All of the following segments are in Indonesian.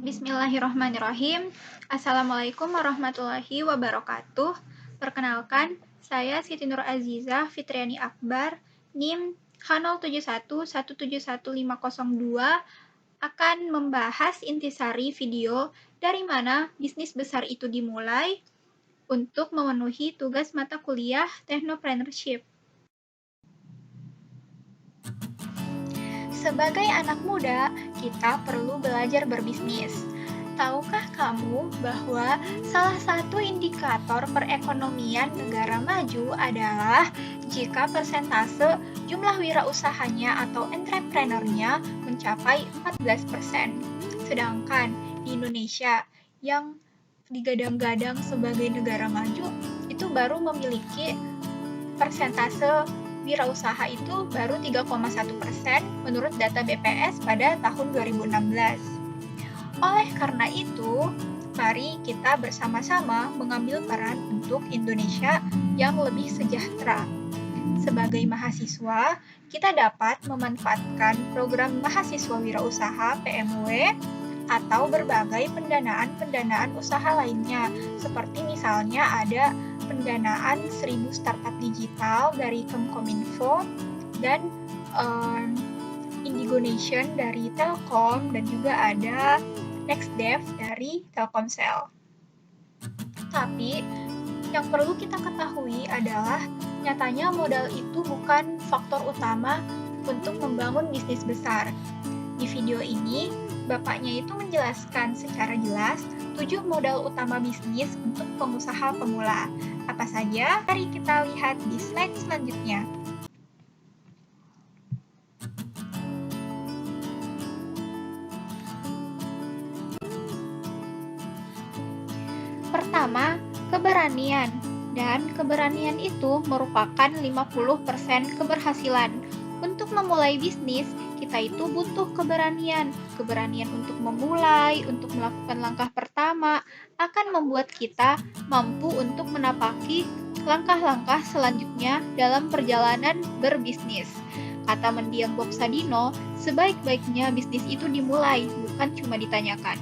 Bismillahirrahmanirrahim. Assalamualaikum warahmatullahi wabarakatuh. Perkenalkan, saya Siti Nur Azizah Fitriani Akbar, NIM H071171502 akan membahas intisari video dari mana bisnis besar itu dimulai untuk memenuhi tugas mata kuliah Technopreneurship. Sebagai anak muda, kita perlu belajar berbisnis. Tahukah kamu bahwa salah satu indikator perekonomian negara maju adalah jika persentase jumlah wirausahanya atau entrepreneurnya mencapai 14%. Sedangkan di Indonesia yang digadang-gadang sebagai negara maju itu baru memiliki persentase wirausaha itu baru 3,1% menurut data BPS pada tahun 2016. Oleh karena itu, mari kita bersama-sama mengambil peran untuk Indonesia yang lebih sejahtera. Sebagai mahasiswa, kita dapat memanfaatkan program mahasiswa wirausaha PMW atau berbagai pendanaan usaha lainnya, seperti misalnya ada pendanaan 1000 startup digital dari Kemkominfo dan Indigo Nation dari Telkom dan juga ada NextDev dari Telkomsel. Tapi yang perlu kita ketahui adalah nyatanya modal itu bukan faktor utama untuk membangun bisnis besar. Di video ini, bapaknya itu menjelaskan secara jelas 7 modal utama bisnis untuk pengusaha pemula. Apa saja? Mari kita lihat di slide selanjutnya. Pertama, keberanian. Dan keberanian itu merupakan 50% keberhasilan. Untuk memulai bisnis, kita itu butuh keberanian. Keberanian untuk memulai, untuk melakukan langkah pertama, akan membuat kita mampu untuk menapaki langkah-langkah selanjutnya dalam perjalanan berbisnis. Kata mendiang Bob Sadino, sebaik-baiknya bisnis itu dimulai, bukan cuma ditanyakan.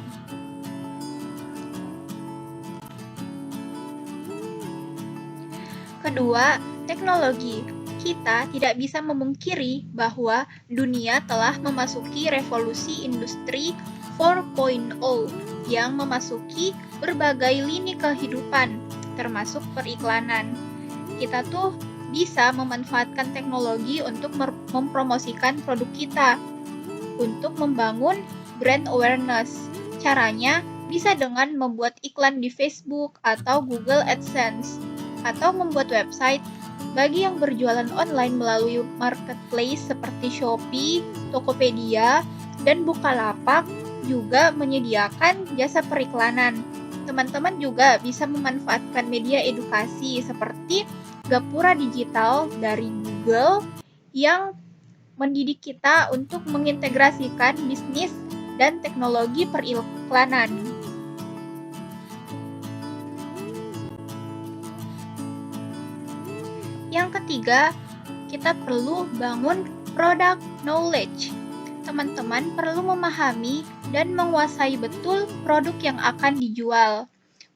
Kedua, teknologi. Kita tidak bisa memungkiri bahwa dunia telah memasuki revolusi industri 4.0 yang memasuki berbagai lini kehidupan, termasuk periklanan. Kita tuh bisa memanfaatkan teknologi untuk mempromosikan produk kita, untuk membangun brand awareness. Caranya bisa dengan membuat iklan di Facebook atau Google AdSense, atau membuat website. Bagi yang berjualan online melalui marketplace seperti Shopee, Tokopedia, dan Bukalapak juga menyediakan jasa periklanan. Teman-teman juga bisa memanfaatkan media edukasi seperti Gapura Digital dari Google yang mendidik kita untuk mengintegrasikan bisnis dan teknologi periklanan. Yang ketiga, kita perlu bangun product knowledge. Teman-teman perlu memahami dan menguasai betul produk yang akan dijual.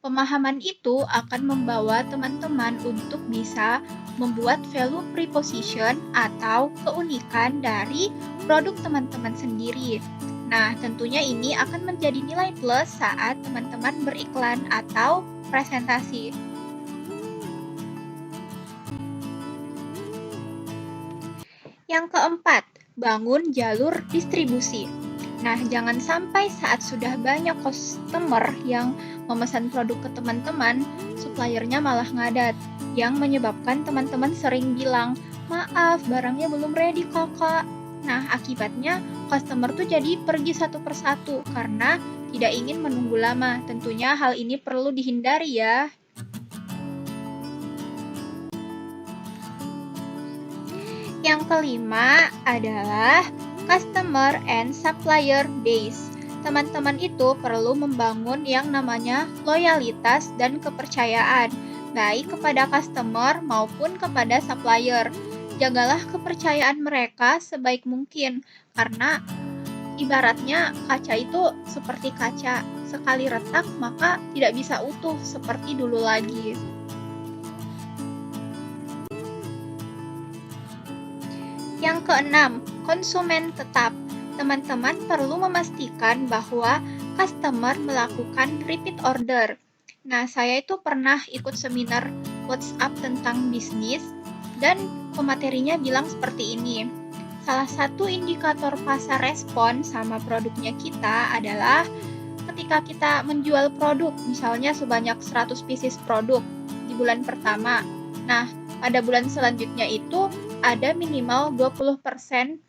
Pemahaman itu akan membawa teman-teman untuk bisa membuat value proposition atau keunikan dari produk teman-teman sendiri. Nah, tentunya ini akan menjadi nilai plus saat teman-teman beriklan atau presentasi. Yang keempat, bangun jalur distribusi. Nah, jangan sampai saat sudah banyak customer yang memesan produk ke teman-teman, suppliernya malah ngadat, yang menyebabkan teman-teman sering bilang, maaf, barangnya belum ready kakak. Nah, akibatnya customer tuh jadi pergi satu persatu karena tidak ingin menunggu lama. Tentunya hal ini perlu dihindari ya. Yang kelima adalah customer and supplier base. Teman-teman itu perlu membangun yang namanya loyalitas dan kepercayaan, baik kepada customer maupun kepada supplier. Jagalah kepercayaan mereka sebaik mungkin, karena Ibaratnya kaca itu seperti kaca, sekali retak maka tidak bisa utuh seperti dulu lagi. Yang keenam, konsumen tetap. Teman-teman perlu memastikan bahwa customer melakukan repeat order. Nah, saya itu pernah ikut seminar WhatsApp tentang bisnis dan pematerinya bilang seperti ini. Salah satu indikator pasar respon sama produknya kita adalah ketika kita menjual produk, misalnya sebanyak 100 pieces produk di bulan pertama. Nah, pada bulan selanjutnya itu ada minimal 20%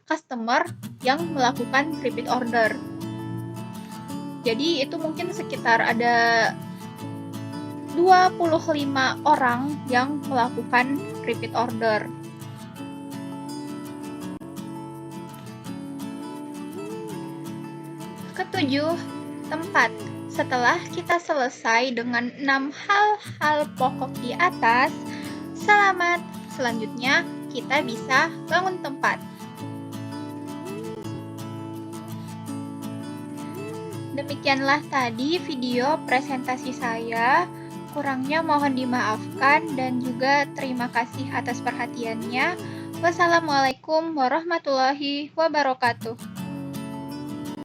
customer yang melakukan repeat order. Jadi itu mungkin sekitar ada 25 orang yang melakukan repeat order. Ketujuh, tempat. Setelah kita selesai dengan 6 hal-hal pokok di atas, selamat. Selanjutnya, kita bisa bangun tempat. Demikianlah tadi video presentasi saya. Kurangnya mohon dimaafkan dan juga terima kasih atas perhatiannya. Wassalamualaikum warahmatullahi wabarakatuh.